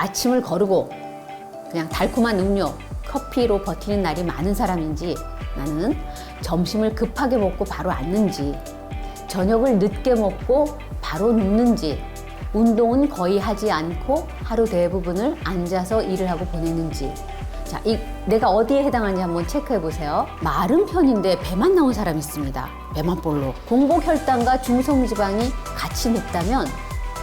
아침을 거르고 그냥 달콤한 음료, 커피로 버티는 날이 많은 사람인지, 나는 점심을 급하게 먹고 바로 앉는지, 저녁을 늦게 먹고 바로 눕는지, 운동은 거의 하지 않고 하루 대부분을 앉아서 일을 하고 보내는지. 자, 내가 어디에 해당하는지 한번 체크해 보세요. 마른 편인데 배만 나온 사람이 있습니다. 배만 볼록. 공복 혈당과 중성지방이 같이 높다면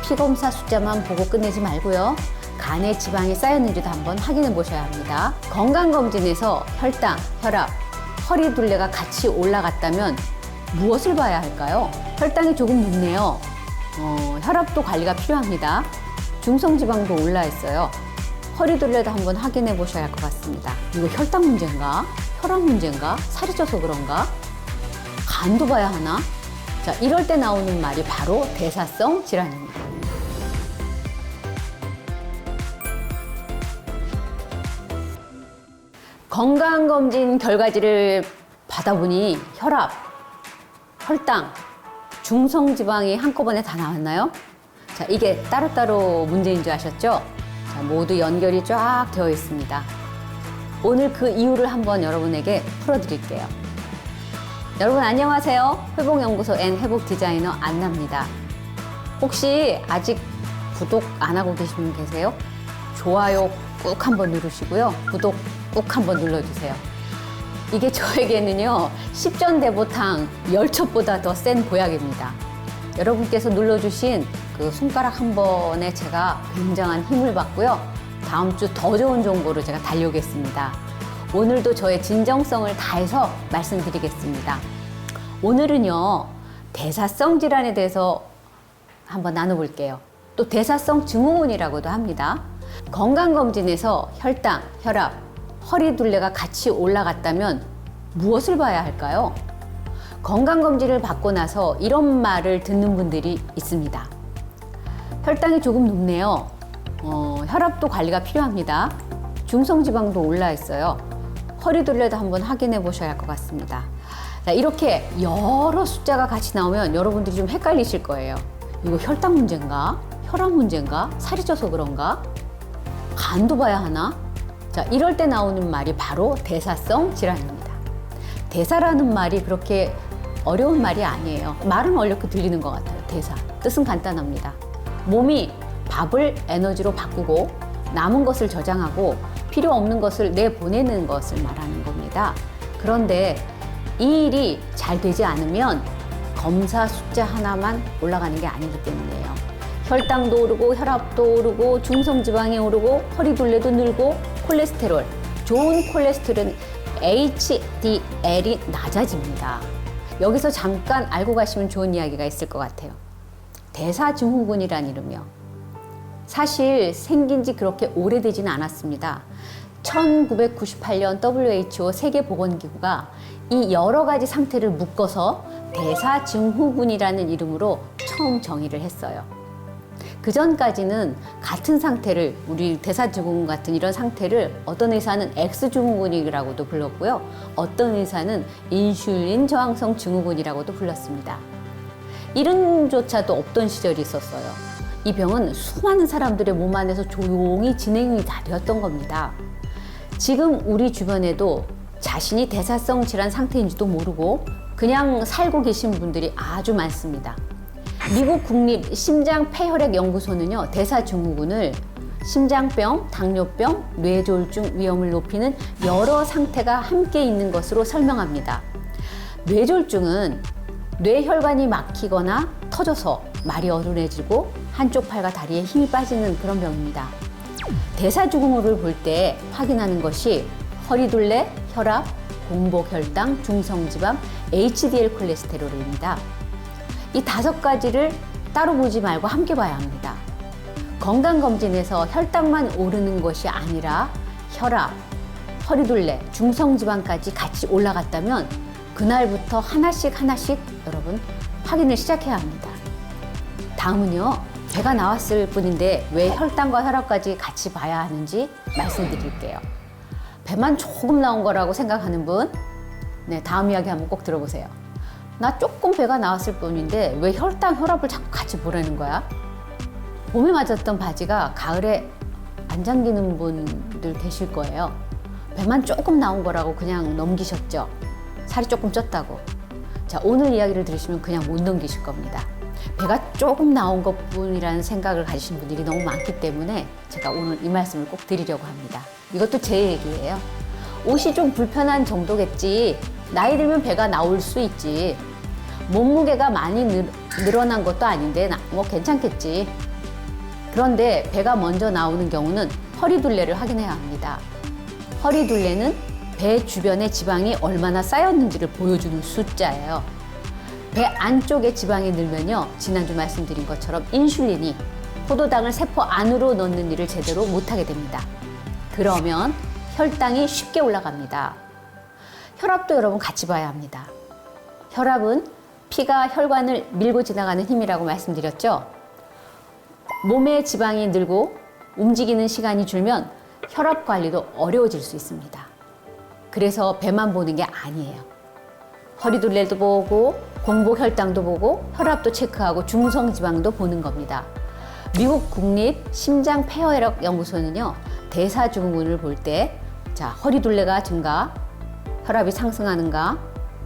피검사 숫자만 보고 끝내지 말고요. 간에 지방이 쌓였는지도 한번 확인해 보셔야 합니다. 건강검진에서 혈당, 혈압, 허리둘레가 같이 올라갔다면 무엇을 봐야 할까요? 혈당이 조금 높네요. 혈압도 관리가 필요합니다. 중성지방도 올라 있어요. 허리둘레도 한번 확인해 보셔야 할 것 같습니다. 이거 혈당 문제인가? 혈압 문제인가? 살이 쪄서 그런가? 간도 봐야 하나? 자, 이럴 때 나오는 말이 바로 대사성 질환입니다. 건강검진 결과지를 받아보니 혈압, 혈당, 중성지방이 한꺼번에 다 나왔나요? 자, 이게 따로따로 문제인 줄 아셨죠? 자, 모두 연결이 쫙 되어 있습니다. 오늘 그 이유를 한번 여러분에게 풀어드릴게요. 여러분 안녕하세요. 회복연구소 앤 회복디자이너 안나입니다. 혹시 아직 구독 안 하고 계신 분 계세요? 좋아요 꾹 한번 누르시고요. 구독 꾹 한번 눌러주세요. 이게 저에게는요, 십전대보탕 10첩보다 더 센 보약입니다. 여러분께서 눌러주신 그 손가락 한 번에 제가 굉장한 힘을 받고요. 다음 주 더 좋은 정보로 제가 달려오겠습니다. 오늘도 저의 진정성을 다해서 말씀드리겠습니다. 오늘은요, 대사성 질환에 대해서 한번 나눠볼게요. 또 대사성 증후군이라고도 합니다. 건강검진에서 혈당, 혈압, 허리둘레가 같이 올라갔다면 무엇을 봐야 할까요? 건강검진을 받고 나서 이런 말을 듣는 분들이 있습니다. 혈당이 조금 높네요. 혈압도 관리가 필요합니다. 중성지방도 올라 있어요. 허리둘레도 한번 확인해 보셔야 할 것 같습니다. 자, 이렇게 여러 숫자가 같이 나오면 여러분들이 좀 헷갈리실 거예요. 이거 혈당 문제인가? 혈압 문제인가? 살이 쪄서 그런가? 간도 봐야 하나? 자, 이럴 때 나오는 말이 바로 대사성 질환입니다. 대사라는 말이 그렇게 어려운 말이 아니에요. 말은 어렵게 들리는 것 같아요. 대사. 뜻은 간단합니다. 몸이 밥을 에너지로 바꾸고 남은 것을 저장하고 필요 없는 것을 내보내는 것을 말하는 겁니다. 그런데 이 일이 잘 되지 않으면 검사 숫자 하나만 올라가는 게 아니기 때문이에요. 혈당도 오르고 혈압도 오르고 중성지방이 오르고 허리둘레도 늘고 콜레스테롤, 좋은 콜레스테롤은 HDL이 낮아집니다. 여기서 잠깐 알고 가시면 좋은 이야기가 있을 것 같아요. 대사증후군이란 이름이요. 사실 생긴 지 그렇게 오래되지는 않았습니다. 1998년 WHO 세계보건기구가 이 여러 가지 상태를 묶어서 대사증후군이라는 이름으로 처음 정의를 했어요. 그 전까지는 같은 상태를, 우리 대사증후군 같은 이런 상태를 어떤 의사는 X증후군이라고도 불렀고요. 어떤 의사는 인슐린 저항성 증후군이라고도 불렀습니다. 이름조차도 없던 시절이 있었어요. 이 병은 수많은 사람들의 몸 안에서 조용히 진행이 다 되었던 겁니다. 지금 우리 주변에도 자신이 대사성 질환 상태인지도 모르고 그냥 살고 계신 분들이 아주 많습니다. 미국 국립 심장폐혈액연구소는요, 대사증후군을 심장병, 당뇨병, 뇌졸중 위험을 높이는 여러 상태가 함께 있는 것으로 설명합니다. 뇌졸중은 뇌혈관이 막히거나 터져서 말이 어눌해지고 한쪽 팔과 다리에 힘이 빠지는 그런 병입니다. 대사증후군을 볼 때 확인하는 것이 허리둘레, 혈압, 공복혈당, 중성지방, HDL 콜레스테롤입니다. 이 5가지를 따로 보지 말고 함께 봐야 합니다. 건강검진에서 혈당만 오르는 것이 아니라 혈압, 허리둘레, 중성지방까지 같이 올라갔다면 그날부터 하나씩 여러분 확인을 시작해야 합니다. 다음은요, 배가 나왔을 뿐인데 왜 혈당과 혈압까지 같이 봐야 하는지 말씀드릴게요. 배만 조금 나온 거라고 생각하는 분, 네, 다음 이야기 한번 꼭 들어보세요. 나 조금 배가 나왔을 뿐인데 왜 혈당, 혈압을 자꾸 같이 보라는 거야? 봄에 맞았던 바지가 가을에 안 잠기는 분들 계실 거예요. 배만 조금 나온 거라고 그냥 넘기셨죠? 살이 조금 쪘다고. 자, 오늘 이야기를 들으시면 그냥 못 넘기실 겁니다. 배가 조금 나온 것뿐이라는 생각을 가지신 분들이 너무 많기 때문에 제가 오늘 이 말씀을 꼭 드리려고 합니다. 이것도 제 얘기예요. 옷이 좀 불편한 정도겠지. 나이 들면 배가 나올 수 있지. 몸무게가 많이 늘어난 것도 아닌데 뭐 괜찮겠지. 그런데 배가 먼저 나오는 경우는 허리둘레를 확인해야 합니다. 허리둘레는 배 주변에 지방이 얼마나 쌓였는지를 보여주는 숫자예요. 배 안쪽에 지방이 늘면요, 지난주 말씀드린 것처럼 인슐린이 포도당을 세포 안으로 넣는 일을 제대로 못하게 됩니다. 그러면 혈당이 쉽게 올라갑니다. 혈압도 여러분 같이 봐야 합니다. 혈압은 피가 혈관을 밀고 지나가는 힘이라고 말씀드렸죠. 몸에 지방이 늘고 움직이는 시간이 줄면 혈압 관리도 어려워질 수 있습니다. 그래서 배만 보는 게 아니에요. 허리둘레도 보고 공복 혈당도 보고 혈압도 체크하고 중성지방도 보는 겁니다. 미국 국립 심장 폐혈액 연구소는요, 대사증후군을 볼 때 허리둘레가 증가, 혈압이 상승하는가,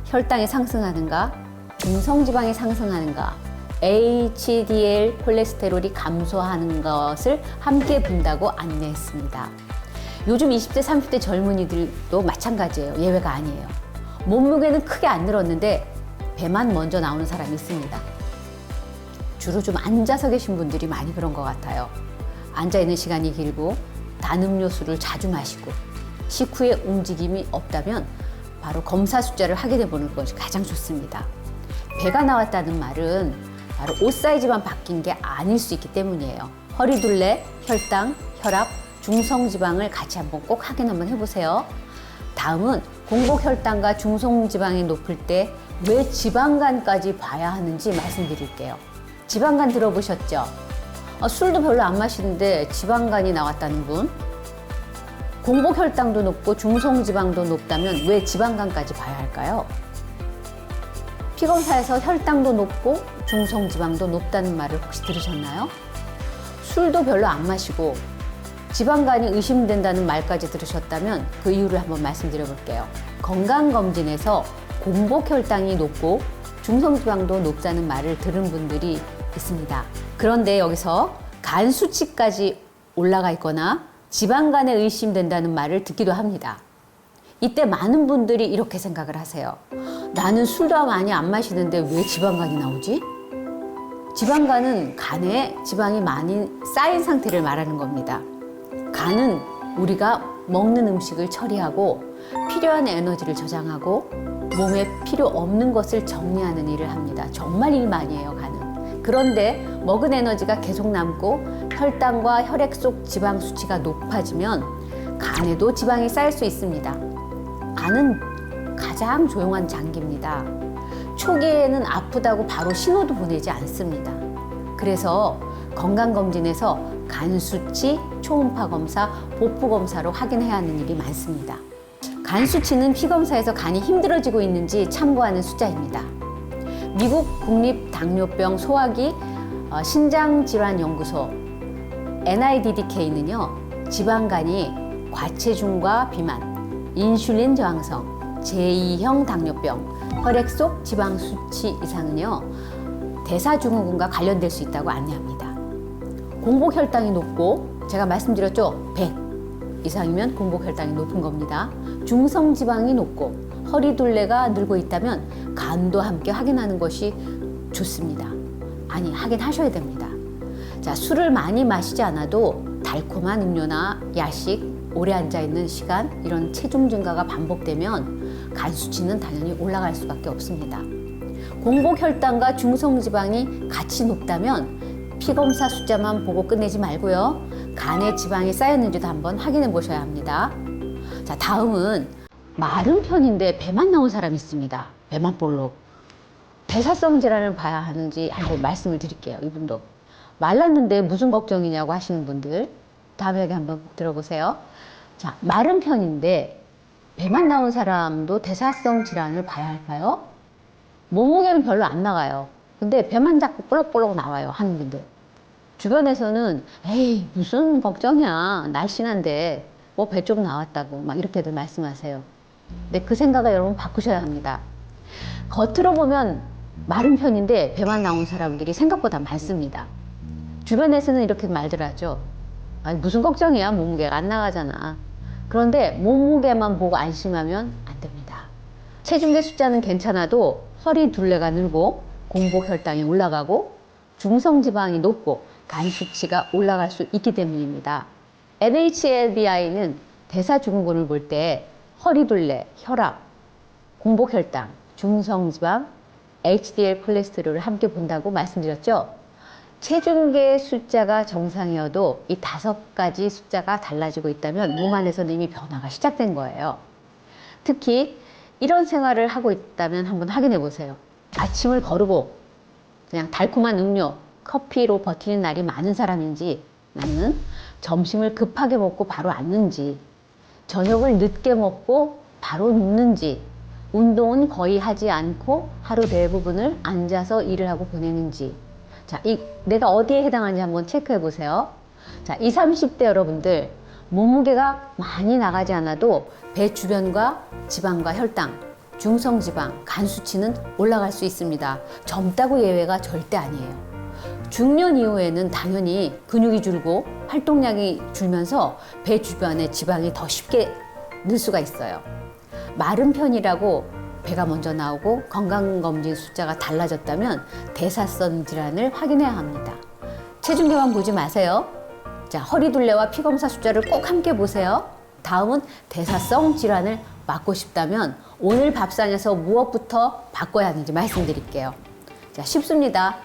혈당이 상승하는가, 중성지방이 상승하는가, HDL 콜레스테롤이 감소하는 것을 함께 본다고 안내했습니다. 요즘 20대, 30대 젊은이들도 마찬가지예요. 예외가 아니에요. 몸무게는 크게 안 늘었는데 배만 먼저 나오는 사람이 있습니다. 주로 좀 앉아서 계신 분들이 많이 그런 것 같아요. 앉아있는 시간이 길고 단 음료수를 자주 마시고 식후에 움직임이 없다면 바로 검사 숫자를 확인해 보는 것이 가장 좋습니다. 배가 나왔다는 말은 바로 옷 사이즈만 바뀐 게 아닐 수 있기 때문이에요. 허리둘레, 혈당, 혈압, 중성지방을 같이 한번 꼭 확인 한번 해보세요. 다음은 공복혈당과 중성지방이 높을 때 왜 지방간까지 봐야 하는지 말씀드릴게요. 지방간 들어보셨죠? 술도 별로 안 마시는데 지방간이 나왔다는 분, 공복혈당도 높고 중성지방도 높다면 왜 지방간까지 봐야 할까요? 피검사에서 혈당도 높고 중성지방도 높다는 말을 혹시 들으셨나요? 술도 별로 안 마시고 지방간이 의심된다는 말까지 들으셨다면 그 이유를 한번 말씀드려 볼게요. 건강검진에서 공복혈당이 높고 중성지방도 높다는 말을 들은 분들이 있습니다. 그런데 여기서 간 수치까지 올라가 있거나 지방간에 의심된다는 말을 듣기도 합니다. 이때 많은 분들이 이렇게 생각을 하세요. 나는 술도 많이 안 마시는데 왜 지방간이 나오지? 지방간은 간에 지방이 많이 쌓인 상태를 말하는 겁니다. 간은 우리가 먹는 음식을 처리하고 필요한 에너지를 저장하고 몸에 필요 없는 것을 정리하는 일을 합니다. 정말 일 많이 해요, 간은. 그런데 먹은 에너지가 계속 남고 혈당과 혈액 속 지방 수치가 높아지면 간에도 지방이 쌓일 수 있습니다. 간은 가장 조용한 장기입니다. 초기에는 아프다고 바로 신호도 보내지 않습니다. 그래서 건강검진에서 간 수치, 초음파 검사, 보포 검사로 확인해야 하는 일이 많습니다. 간 수치는 피검사에서 간이 힘들어지고 있는지 참고하는 숫자입니다. 미국 국립당뇨병 소화기 신장질환연구소 NIDDK는요, 지방간이 과체중과 비만, 인슐린 저항성, 제2형 당뇨병, 혈액 속 지방 수치 이상은요, 대사증후군과 관련될 수 있다고 안내합니다. 공복혈당이 높고 제가 말씀드렸죠, 100 이상이면 공복혈당이 높은 겁니다. 중성지방이 높고 허리둘레가 늘고 있다면 간도 함께 확인하는 것이 좋습니다. 아니, 확인하셔야 됩니다. 자, 술을 많이 마시지 않아도 달콤한 음료나 야식, 오래 앉아있는 시간, 이런 체중 증가가 반복되면 간 수치는 당연히 올라갈 수밖에 없습니다. 공복혈당과 중성지방이 같이 높다면 피검사 숫자만 보고 끝내지 말고요, 간에 지방이 쌓였는지도 한번 확인해 보셔야 합니다. 자, 다음은 마른 편인데 배만 나온 사람이 있습니다. 배만 볼록. 대사성 질환을 봐야 하는지 한번 말씀을 드릴게요. 이분도 말랐는데 무슨 걱정이냐고 하시는 분들, 다음 얘기 한번 들어보세요. 자, 마른 편인데 배만 나온 사람도 대사성 질환을 봐야 할까요? 몸무게는 별로 안 나가요. 근데 배만 자꾸 볼록볼록 나와요, 하는 분들. 주변에서는 에이 무슨 걱정이야 날씬한데 뭐 배 좀 나왔다고 막 이렇게들 말씀하세요. 근데 그 생각을 여러분 바꾸셔야 합니다. 겉으로 보면 마른 편인데 배만 나온 사람들이 생각보다 많습니다. 주변에서는 이렇게 말들 하죠. 아니 무슨 걱정이야 몸무게가 안 나가잖아. 그런데 몸무게만 보고 안심하면 안 됩니다. 체중계 숫자는 괜찮아도 허리 둘레가 늘고 공복 혈당이 올라가고 중성지방이 높고 간 수치가 올라갈 수 있기 때문입니다. NHLBI는 대사증후군을 볼 때 허리 둘레, 혈압, 공복 혈당, 중성지방, HDL 콜레스테롤을 함께 본다고 말씀드렸죠. 체중계 숫자가 정상이어도 이 5가지 숫자가 달라지고 있다면 몸 안에서는 이미 변화가 시작된 거예요. 특히 이런 생활을 하고 있다면 한번 확인해 보세요. 아침을 거르고 그냥 달콤한 음료, 커피로 버티는 날이 많은 사람인지, 나는 점심을 급하게 먹고 바로 앉는지, 저녁을 늦게 먹고 바로 눕는지, 운동은 거의 하지 않고 하루 대부분을 앉아서 일을 하고 보내는지. 자, 내가 어디에 해당하는지 한번 체크해 보세요. 자, 20, 30대 여러분들, 몸무게가 많이 나가지 않아도 배 주변과 지방과 혈당, 중성지방, 간 수치는 올라갈 수 있습니다. 젊다고 예외가 절대 아니에요. 중년 이후에는 당연히 근육이 줄고 활동량이 줄면서 배 주변에 지방이 더 쉽게 늘 수가 있어요. 마른 편이라고 배가 먼저 나오고 건강검진 숫자가 달라졌다면 대사성 질환을 확인해야 합니다. 체중계만 보지 마세요. 자, 허리둘레와 피검사 숫자를 꼭 함께 보세요. 다음은 대사성 질환을 막고 싶다면 오늘 밥상에서 무엇부터 바꿔야 하는지 말씀드릴게요. 자, 쉽습니다.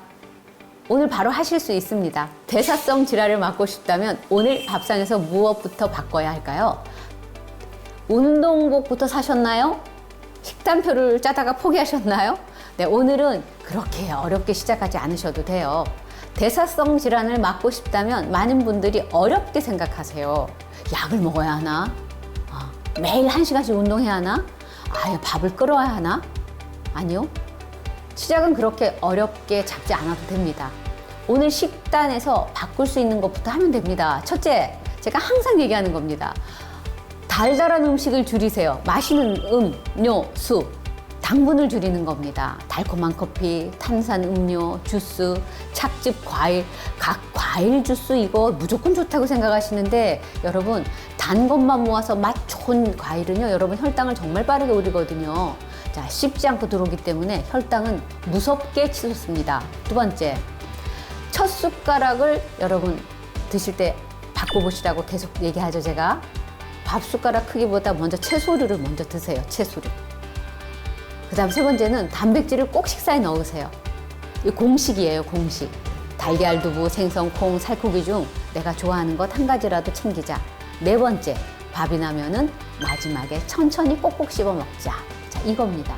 오늘 바로 하실 수 있습니다. 대사성 질환을 막고 싶다면 오늘 밥상에서 무엇부터 바꿔야 할까요? 운동복부터 사셨나요? 식단표를 짜다가 포기하셨나요? 네, 오늘은 그렇게 어렵게 시작하지 않으셔도 돼요. 대사성 질환을 막고 싶다면 많은 분들이 어렵게 생각하세요. 약을 먹어야 하나? 매일 1시간씩 운동해야 하나? 아예 밥을 끓여야 하나? 아니요. 시작은 그렇게 어렵게 잡지 않아도 됩니다. 오늘 식단에서 바꿀 수 있는 것부터 하면 됩니다. 첫째, 제가 항상 얘기하는 겁니다. 달달한 음식을 줄이세요. 마시는 음료,수, 당분을 줄이는 겁니다. 달콤한 커피, 탄산 음료, 주스, 착즙 과일, 각 과일 주스 이거 무조건 좋다고 생각하시는데 여러분 단 것만 모아서 맛 좋은 과일은요 여러분 혈당을 정말 빠르게 오르거든요. 자, 씹지 않고 들어오기 때문에 혈당은 무섭게 치솟습니다. 두 번째, 첫 숟가락을 여러분 드실 때 바꿔보시라고 계속 얘기하죠. 제가 밥 숟가락 크기보다 먼저 채소류를 먼저 드세요. 채소류. 그 다음 세 번째는 단백질을 꼭 식사에 넣으세요. 이 공식이에요. 공식. 달걀, 두부, 생선, 콩, 살코기 중 내가 좋아하는 것 한 가지라도 챙기자. 네 번째, 밥이 나면은 마지막에 천천히 꼭꼭 씹어 먹자. 자, 이겁니다.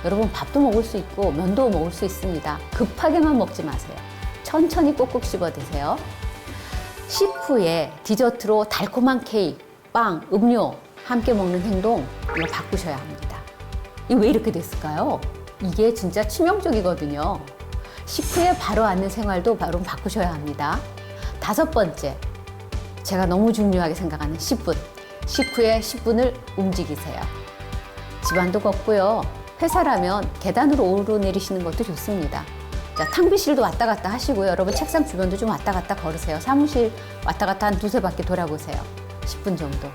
여러분 밥도 먹을 수 있고 면도 먹을 수 있습니다. 급하게만 먹지 마세요. 천천히 꼭꼭 씹어 드세요. 식후에 디저트로 달콤한 케이크, 빵, 음료 함께 먹는 행동 이거 바꾸셔야 합니다. 이거 왜 이렇게 됐을까요? 이게 진짜 치명적이거든요. 식후에 바로 앉는 생활도 바로 바꾸셔야 합니다. 다섯 번째, 제가 너무 중요하게 생각하는 10분. 식후에 10분을 움직이세요. 집안도 걷고요. 회사라면 계단으로 오르내리시는 것도 좋습니다. 자, 탕비실도 왔다 갔다 하시고요. 여러분 책상 주변도 좀 왔다 갔다 걸으세요. 사무실 왔다 갔다 한 두세 바퀴 돌아보세요. 10분 정도.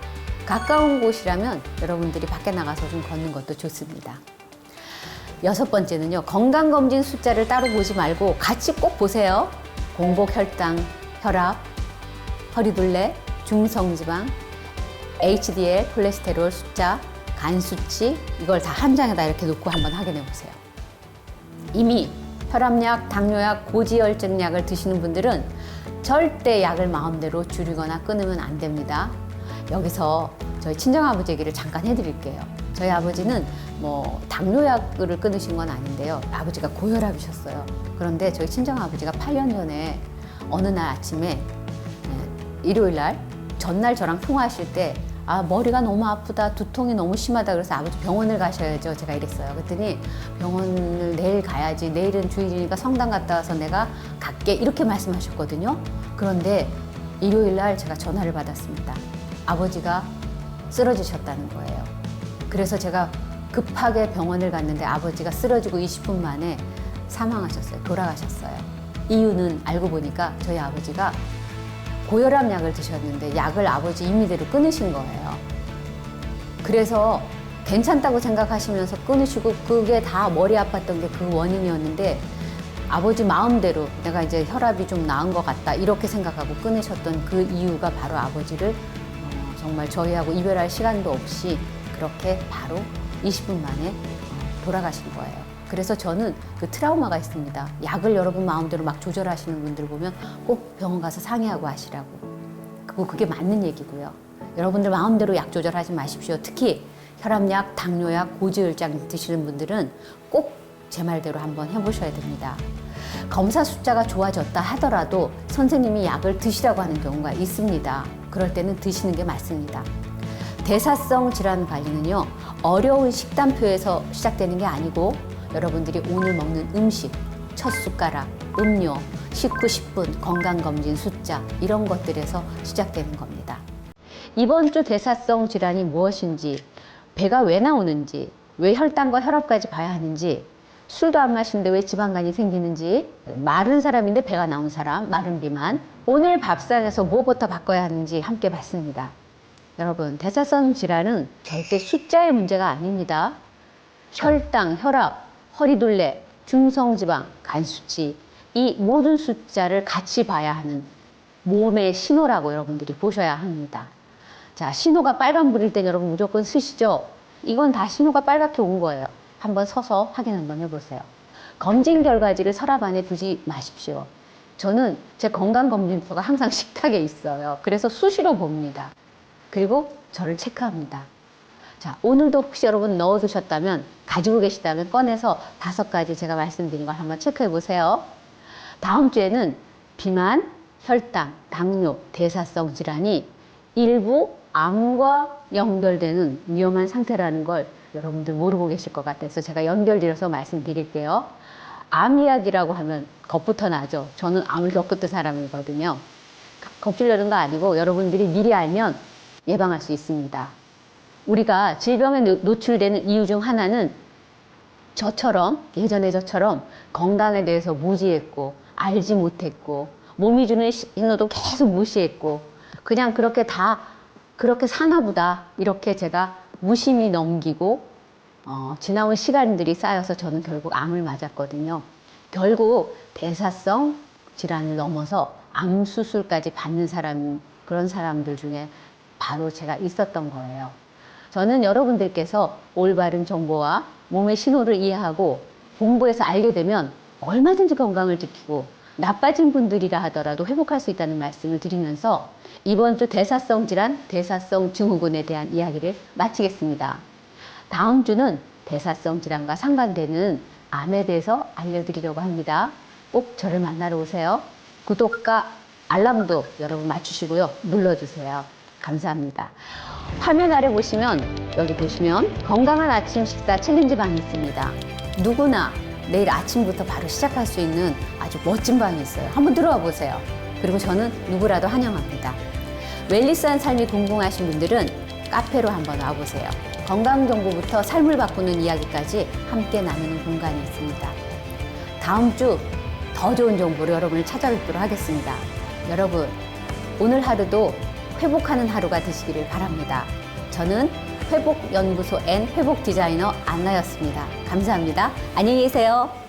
가까운 곳이라면 여러분들이 밖에 나가서 좀 걷는 것도 좋습니다. 여섯 번째는요. 건강검진 숫자를 따로 보지 말고 같이 꼭 보세요. 공복 혈당, 혈압, 허리둘레, 중성지방, HDL 콜레스테롤 숫자, 간 수치 이걸 다 한 장에다 이렇게 놓고 한번 확인해 보세요. 이미 혈압약, 당뇨약, 고지혈증약을 드시는 분들은 절대 약을 마음대로 줄이거나 끊으면 안 됩니다. 여기서 저희 친정아버지 얘기를 잠깐 해드릴게요. 저희 아버지는 뭐 당뇨약을 끊으신 건 아닌데요. 아버지가 고혈압이셨어요. 그런데 저희 친정아버지가 8년 전에 어느 날 아침에 일요일 날 전날 저랑 통화하실 때 머리가 너무 아프다, 두통이 너무 심하다. 그래서 아버지 병원을 가셔야죠. 제가 이랬어요. 그랬더니 병원을 내일 가야지. 내일은 주일이니까 성당 갔다 와서 내가 갈게. 이렇게 말씀하셨거든요. 그런데 일요일 날 제가 전화를 받았습니다. 아버지가 쓰러지셨다는 거예요. 그래서 제가 급하게 병원을 갔는데 아버지가 쓰러지고 20분 만에 사망하셨어요. 돌아가셨어요. 이유는 알고 보니까 저희 아버지가 고혈압 약을 드셨는데 약을 아버지 임의대로 끊으신 거예요. 그래서 괜찮다고 생각하시면서 끊으시고 그게 다 머리 아팠던 게 그 원인이었는데 아버지 마음대로 내가 이제 혈압이 좀 나은 것 같다 이렇게 생각하고 끊으셨던 그 이유가 바로 아버지를 정말 저희하고 이별할 시간도 없이 그렇게 바로 20분 만에 돌아가신 거예요. 그래서 저는 그 트라우마가 있습니다. 약을 여러분 마음대로 막 조절하시는 분들 보면 꼭 병원 가서 상의하고 하시라고. 그게 맞는 얘기고요. 여러분들 마음대로 약 조절하지 마십시오. 특히 혈압약, 당뇨약, 고지혈장 드시는 분들은 꼭 제 말대로 한번 해보셔야 됩니다. 검사 숫자가 좋아졌다 하더라도 선생님이 약을 드시라고 하는 경우가 있습니다. 그럴 때는 드시는 게 맞습니다. 대사성 질환 관리는요, 어려운 식단표에서 시작되는 게 아니고 여러분들이 오늘 먹는 음식, 첫 숟가락, 음료, 식후 10분, 건강검진 숫자 이런 것들에서 시작되는 겁니다. 이번 주 대사성 질환이 무엇인지, 배가 왜 나오는지, 왜 혈당과 혈압까지 봐야 하는지, 술도 안 마시는데 왜 지방간이 생기는지, 마른 사람인데 배가 나온 사람, 마른 비만, 오늘 밥상에서 무엇부터 바꿔야 하는지 함께 봤습니다. 여러분, 대사성 질환은 절대 숫자의 문제가 아닙니다. 혈당, 혈압, 허리둘레, 중성지방, 간수치 이 모든 숫자를 같이 봐야 하는 몸의 신호라고 여러분들이 보셔야 합니다. 자, 신호가 빨간불일 땐 여러분 무조건 쓰시죠? 이건 다 신호가 빨갛게 온 거예요. 한번 서서 확인 한번 해보세요. 검진 결과지를 서랍 안에 두지 마십시오. 저는 제 건강검진표가 항상 식탁에 있어요. 그래서 수시로 봅니다. 그리고 저를 체크합니다. 자, 오늘도 혹시 여러분 넣어두셨다면, 가지고 계시다면 꺼내서 5가지 제가 말씀드린 걸 한번 체크해 보세요. 다음 주에는 비만, 혈당, 당뇨, 대사성 질환이 일부 암과 연결되는 위험한 상태라는 걸 여러분들 모르고 계실 것 같아서 제가 연결드려서 말씀드릴게요. 암 이야기라고 하면 겁부터 나죠. 저는 암을 겪었던 사람이거든요. 겁주려는 거 아니고 여러분들이 미리 알면 예방할 수 있습니다. 우리가 질병에 노출되는 이유 중 하나는 예전에 저처럼 건강에 대해서 무지했고 알지 못했고 몸이 주는 신호도 계속 무시했고 그냥 그렇게 사나 보다 이렇게 제가 무심히 넘기고 지나온 시간들이 쌓여서 저는 결국 암을 맞았거든요. 결국 대사성 질환을 넘어서 암 수술까지 받는 그런 사람들 중에 바로 제가 있었던 거예요. 저는 여러분들께서 올바른 정보와 몸의 신호를 이해하고 공부해서 알게 되면 얼마든지 건강을 지키고 나빠진 분들이라 하더라도 회복할 수 있다는 말씀을 드리면서 이번 주 대사성 질환, 대사성 증후군에 대한 이야기를 마치겠습니다. 다음 주는 대사성 질환과 상관되는 암에 대해서 알려드리려고 합니다. 꼭 저를 만나러 오세요. 구독과 알람도 여러분 맞추시고요. 눌러주세요. 감사합니다. 화면 아래 여기 보시면 건강한 아침 식사 챌린지 방이 있습니다. 누구나 내일 아침부터 바로 시작할 수 있는 아주 멋진 방이 있어요. 한번 들어와 보세요. 그리고 저는 누구라도 환영합니다. 웰리스한 삶이 궁금하신 분들은 카페로 한번 와보세요. 건강정보부터 삶을 바꾸는 이야기까지 함께 나누는 공간이 있습니다. 다음 주 더 좋은 정보로 여러분을 찾아뵙도록 하겠습니다. 여러분, 오늘 하루도 회복하는 하루가 되시기를 바랍니다. 저는 회복연구소 N 회복디자이너 안나였습니다. 감사합니다. 안녕히 계세요.